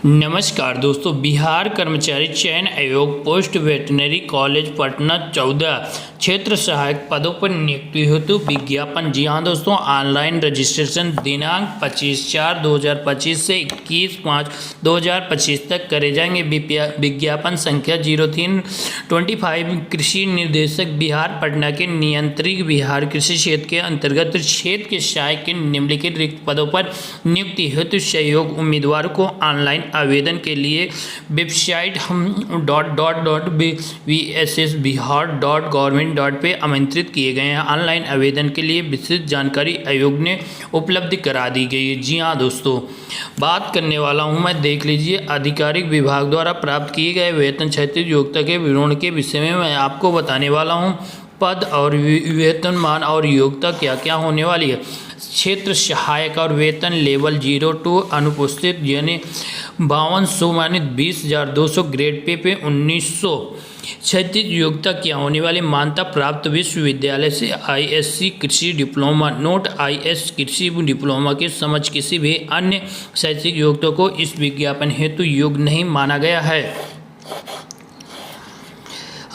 नमस्कार दोस्तों, बिहार कर्मचारी चयन आयोग पोस्ट वेटनरी कॉलेज पटना 14 क्षेत्र सहायक पदों पर नियुक्ति हेतु विज्ञापन। जी हाँ दोस्तों, ऑनलाइन रजिस्ट्रेशन दिनांक 25/4/2025 से 21/5/2025 तक करे जाएंगे। विज्ञापन संख्या 0325 कृषि निर्देशक बिहार पटना के नियंत्रक बिहार कृषि क्षेत्र के अंतर्गत क्षेत्र के सहायक के निम्नलिखित रिक्त पदों पर नियुक्ति हेतु सहयोग उम्मीदवारों को ऑनलाइन आवेदन के लिए वेबसाइट www.bssbihar.government पे आमंत्रित किए गए हैं। ऑनलाइन आवेदन के लिए विस्तृत जानकारी आयोग ने उपलब्ध करा दी गई है। जी हाँ दोस्तों, बात करने वाला हूँ मैं, देख लीजिए, आधिकारिक विभाग द्वारा प्राप्त किए गए वेतन क्षैतिज योग्यता के विवरण के विषय में मैं आपको बताने वाला हूँ। पद और वेतनमान और योग्यता क्या क्या होने वाली है। क्षेत्र सहायक और वेतन लेवल 02 अनुपस्थित यानी 5200 माने 20,200 ग्रेड पे 1900। क्षैतिज योग्यता क्या होने वाली, मान्यता प्राप्त विश्वविद्यालय से ISC कृषि डिप्लोमा नोट IS कृषि डिप्लोमा के समझ किसी भी अन्य क्षैतिज योग्यता को इस विज्ञापन हेतु योग्य नहीं माना गया है।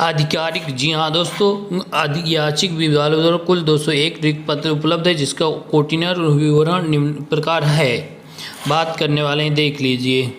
आधिकारिक, जी हाँ दोस्तों, याचिक विद्यालय द्वारा कुल 201 रिक्त पत्र उपलब्ध है, जिसका कोटिनर विवरण निम्न प्रकार है। बात करने वाले हैं, देख लीजिए।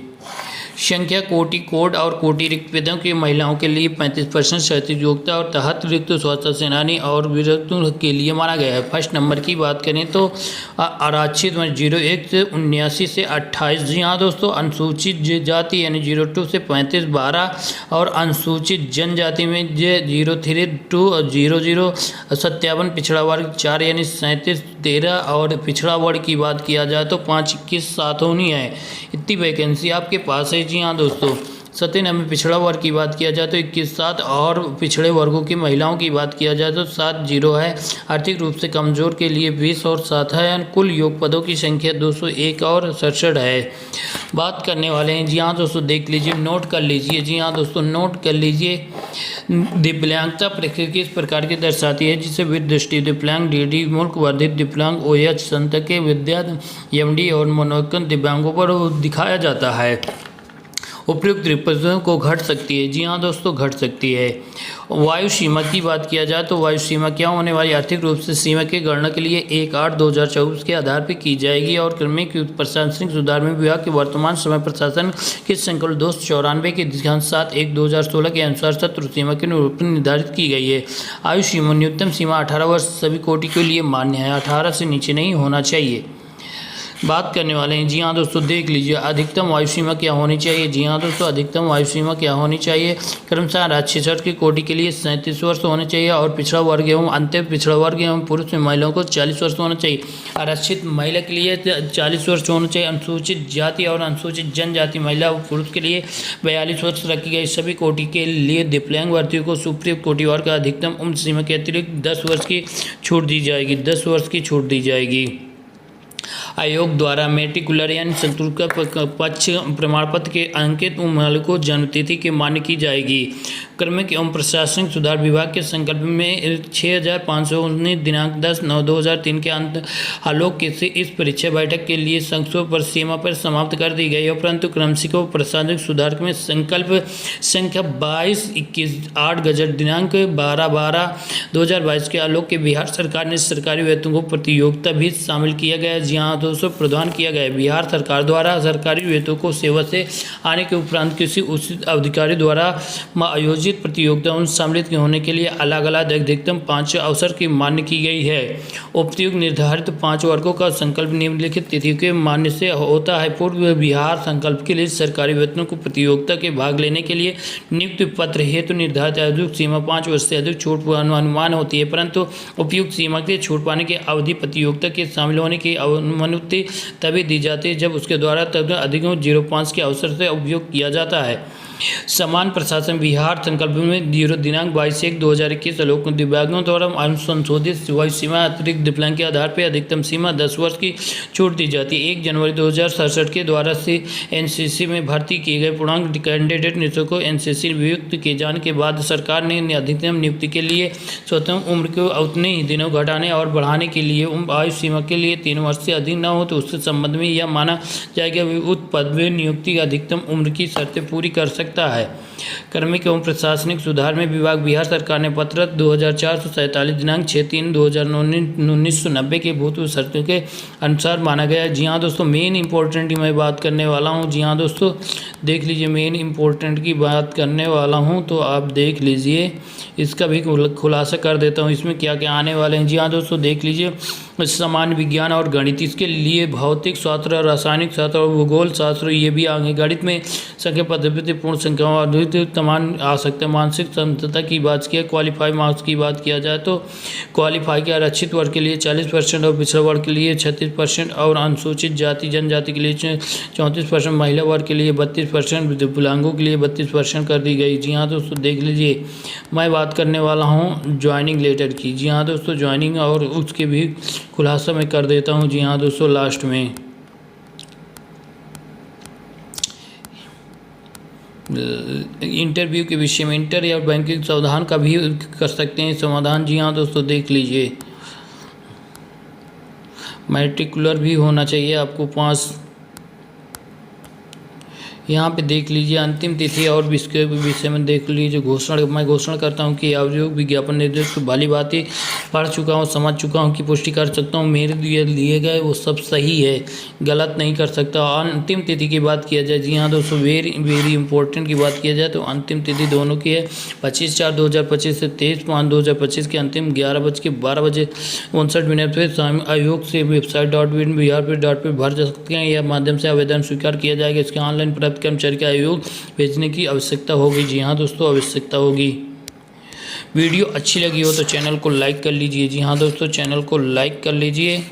संख्या कोटि कोड और कोटि रिक्त पदों की महिलाओं के लिए 35% क्षैतिज योग्यता और तहत रिक्त स्वच्छता सेनानी और वीरत्व के लिए माना गया है। फर्स्ट नंबर की बात करें तो आरक्षित में 01 से 79 से 28। जी हाँ दोस्तों, अनुसूचित जाति यानी 02 से 35 12 और अनुसूचित जनजाति में 03 2 00 57 पिछड़ा वर्ग 4 यानी 37 13 और पिछड़ा वर्ग की बात किया जाए तो 5 21 7 होनी है। इतनी वैकेंसी आपके पास है। जी हाँ दोस्तों, 97 पिछड़ा वर्ग की बात किया जाए तो 21/7 और पिछड़े वर्गों की महिलाओं की बात किया जाए तो 7-0 है। आर्थिक रूप से कमजोर के लिए 20 और 7 है। कुल योग पदों की संख्या 201 और 67 है। बात करने वाले हैं, जी हाँ दोस्तों, देख लीजिए, नोट कर लीजिए। जी हाँ दोस्तों, नोट कर लीजिए। दिव्यांगता प्रक्रिया किस प्रकार की दर्शाती है, जिसे विद दृष्टि दिव्यांग, DD मुल्क वर्धित दिव्यांग, OH संत के विद्या MD और मनोविकल दिव्यांगों पर दिखाया जाता है। उपयुक्त रिपोर्टों को घट सकती है। जी हाँ दोस्तों, घट सकती है। वायु सीमा की बात किया जाए तो वायु सीमा क्या होने वाली, आर्थिक रूप से सीमा की गणना के लिए 1/8/2024 के आधार पर की जाएगी और क्रमिक प्रशासनिक सुधार में विभाग के वर्तमान समय प्रशासन के संकल्प 294 के दिशांक 7/1/2016 के अनुसार शत्रु सीमा के निरूपण निर्धारित की गई है। आयु सीमा न्यूनतम सीमा 18 वर्ष सभी कोटि के लिए मान्य है, 18 से नीचे नहीं होना चाहिए। बात करने वाले हैं, जी हाँ दोस्तों, देख लीजिए, अधिकतम वायु सीमा क्या होनी चाहिए। जी हाँ दोस्तों, अधिकतम वायु सीमा क्या होनी चाहिए, कर्मचारी राज्य की कोटि के लिए 37 वर्ष होने चाहिए और पिछड़ा वर्ग एवं अंत्य पिछड़ा वर्ग एवं पुरुष में महिलाओं को 40 वर्ष होना चाहिए। आरक्षित महिला के लिए 40 वर्ष होना चाहिए। अनुसूचित जाति और अनुसूचित जनजाति महिला और पुरुष के लिए 42 वर्ष रखी गई। सभी कोटि के लिए दिव्यांग वर्तियों को सुप्रीम कोटि वर्ग का अधिकतम उम्र सीमा के अतिरिक्त 10 वर्ष की छूट दी जाएगी। 10 वर्ष की छूट दी जाएगी। आयोग द्वारा मेट्रिकुलर यानी संतुलित पक्ष प्रमाण पत्र के अंकित उम्र को जन्मतिथि के मान्य की जाएगी। क्रमिक एवं प्रशासनिक सुधार विभाग के संकल्प में 6519 दिनांक 10/9/2003 के अंत आलोक से इस परीक्षा बैठक के लिए संक्षोभ पर सीमा पर समाप्त कर दी गई है। परंतु क्रमशिक व प्रशासनिक सुधार में संकल्प संख्या 22/21/8 गजट दिनांक 12/12/2022 के आलोक के बिहार सरकार ने सरकारी वेतनों को प्रतियोगिता भी शामिल किया गया। जी हाँ दोस्तों, प्रदान किया गया। बिहार सरकार द्वारा सरकारी वेतनों को सेवा से आने के उपरांत किसी उचित अधिकारी द्वारा आयोजित प्रतियोगिताओं में सम्मिलित होने के लिए अलग अलग अधिकतम 5 अवसर की मान्य की गई है। उपयुक्त निर्धारित 5 वर्गों का संकल्प निम्नलिखित तिथि के मान्य से होता है। पूर्व बिहार संकल्प के लिए सरकारी वेतनों को प्रतियोगिता के भाग लेने के लिए नियुक्ति पत्र हेतु निर्धारित आयु सीमा 5 वर्ष से अधिक छूट अनुमान होती है, परंतु उपयुक्त सीमा के छूट पाने की अवधि प्रतियोगिता के शामिल होने की अनुमति तभी दी जाती है जब उसके द्वारा तब अधिक 05 के अवसर से उपयोग किया जाता है। समान प्रशासन बिहार संकल्प में दिनांक 22/1/2021 लोक दिव्यांगों द्वारा अनुशंसित वय सीमा अतिरिक्त दिव्यांग के आधार पर अधिकतम सीमा 10 वर्ष की छूट दी जाती है। 1 जनवरी 2067 के द्वारा से एनसीसी में भर्ती किए गए पूर्णांक कैंडिडेट नियोजकों को एनसीसी नियुक्त किए जाने के बाद सरकार ने अधिकतम नियुक्ति के लिए स्वतंत्र उम्र को उतने ही दिनों घटाने और बढ़ाने के लिए आयु सीमा के लिए 3 वर्ष से अधिक न हो तो उसके संबंध में यह माना जाएगा उक्त पद में नियुक्ति की अधिकतम उम्र की शर्तें पूरी कर सकता है। कार्मिक एवं प्रशासनिक सुधार में विभाग बिहार सरकार ने पत्र 2447 दिनांक 6/3/1990 के भूतपूर्व शर्तों के अनुसार माना गया है। जी हाँ दोस्तों, मेन इंपॉर्टेंट की मैं बात करने वाला हूँ। जी हाँ दोस्तों, देख लीजिए, मेन इंपॉर्टेंट की बात करने वाला हूँ तो आप देख लीजिए, इसका भी खुलासा कर देता हूँ इसमें क्या क्या आने वाले हैं। जी हाँ दोस्तों, देख लीजिए, सामान्य विज्ञान और गणित, इसके लिए भौतिक शास्त्र, रासायनिक शास्त्र और भूगोल शास्त्र ये भी आगे। गणित में संख्या पद्धति, पूर्ण संख्या और तमाम आ सकते हैं। मानसिक क्षमता की बात किया, क्वालिफाई मार्क्स की बात किया जाए तो क्वालिफाई के आरक्षित वर्ग के लिए 40% और पिछड़ा वर्ग के लिए 36% और अनुसूचित जाति जनजाति के लिए 34%, महिला वर्ग के लिए 32%, दिव्यांगों के लिए 32% कर दी गई। जी हाँ दोस्तों, देख लीजिए, मैं बात करने वाला हूँ ज्वाइनिंग लेटर की। जी हाँ दोस्तों, ज्वाइनिंग और उसके भी खुलासा मैं कर देता हूँ। जी हाँ दोस्तों, लास्ट में इंटरव्यू के विषय में इंटर या बैंकिंग समाधान का भी कर सकते हैं समाधान। जी हाँ दोस्तों, देख लीजिए, मैट्रिकुलर भी होना चाहिए आपको 5। यहाँ पे देख लीजिए अंतिम तिथि और इसके विषय में देख लीजिए मैं घोषणा करता हूँ कि आयोग विज्ञापन निर्देश वाली बातें पढ़ चुका हूँ, समझ चुका हूँ कि पुष्टि कर सकता हूँ मेरे लिए गए वो सब सही है, गलत नहीं कर सकता। अंतिम तिथि की बात किया जाए, जी हाँ दोस्तों, वेरी इंपॉर्टेंट की बात किया जाए तो अंतिम तिथि दोनों की है 25/4/2025 से 23/5/2025 के अंतिम 11:12:59 पर आयोग से website.biharpid.पे भर जा सकते हैं या माध्यम से आवेदन स्वीकार किया जाएगा। इसके ऑनलाइन कर्मचारी का आयोग भेजने की आवश्यकता होगी। जी हाँ दोस्तों, आवश्यकता होगी। वीडियो अच्छी लगी हो तो चैनल को लाइक कर लीजिए। जी हाँ दोस्तों, चैनल को लाइक कर लीजिए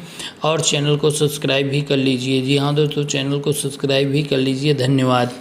और चैनल को सब्सक्राइब भी कर लीजिए। जी हाँ दोस्तों, चैनल को सब्सक्राइब भी कर लीजिए। धन्यवाद।